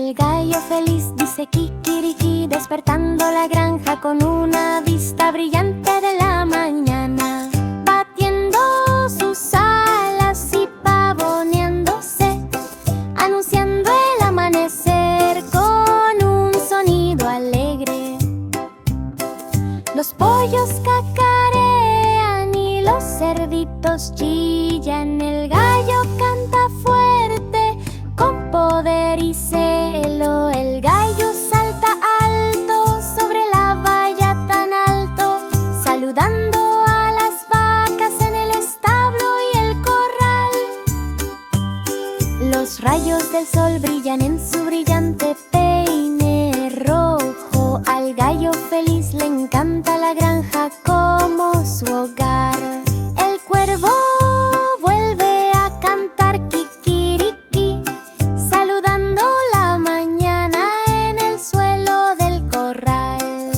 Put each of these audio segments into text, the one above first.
El gallo feliz dice kikiriki, despertando la granja con una vista brillante de la mañana, batiendo sus alas y pavoneándose, anunciando el amanecer con un sonido alegre. Los pollos cacarean y los cerditos chillan. El gallo canta fuerte con poder y celo. El gallo salta alto sobre la valla tan alto, saludando a las vacas en el establo y el corral. Los rayos del sol brillan en su brillante peine rojo. Al gallo feliz le encanta la granja como su hogar. El cuervo vuelve a cantar kikiriki, saludando la mañana en el suelo del corral.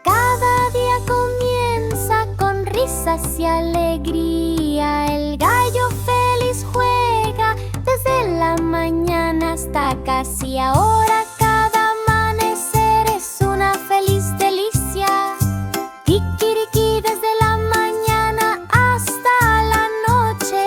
Cada día comienza con risas y alegría. El gallo feliz juega desde la mañana hasta casi ahora. Cada amanecer es una feliz delicia. Kikiriki desde la mañana hasta la noche.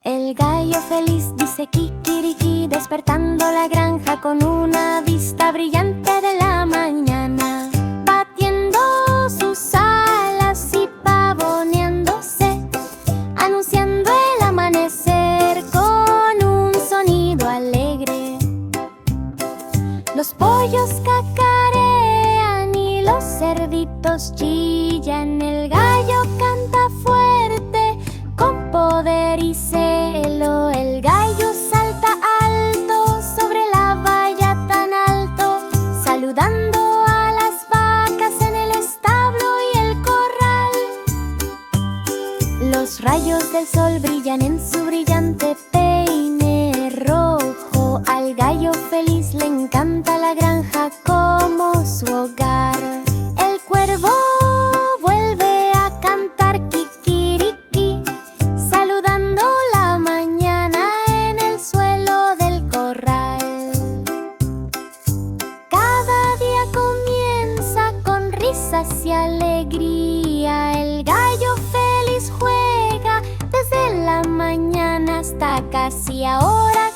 El gallo feliz dice kikiriki, despertando la granja con una vista brillante de la mañana, batiendo sus alas y pavoneándose, anunciando el amanecer con un sonido alegre. Los pollos cacarean y los cerditos chillan. El gallo canta fuerte con poder y celo. El gallo salta alto sobre la valla tan alto, saludando a las vacas en el establo y el corral. Los rayos del sol brillan en su brillante peine rojo. Al gallo feliz le encanta la granja como su hogar. El cuervo vuelve a cantar kikiriki, saludando la mañana en el suelo del corral. Cada día comienza con risas y alegría. El gallo feliz juega desde la mañana hasta casi ahora.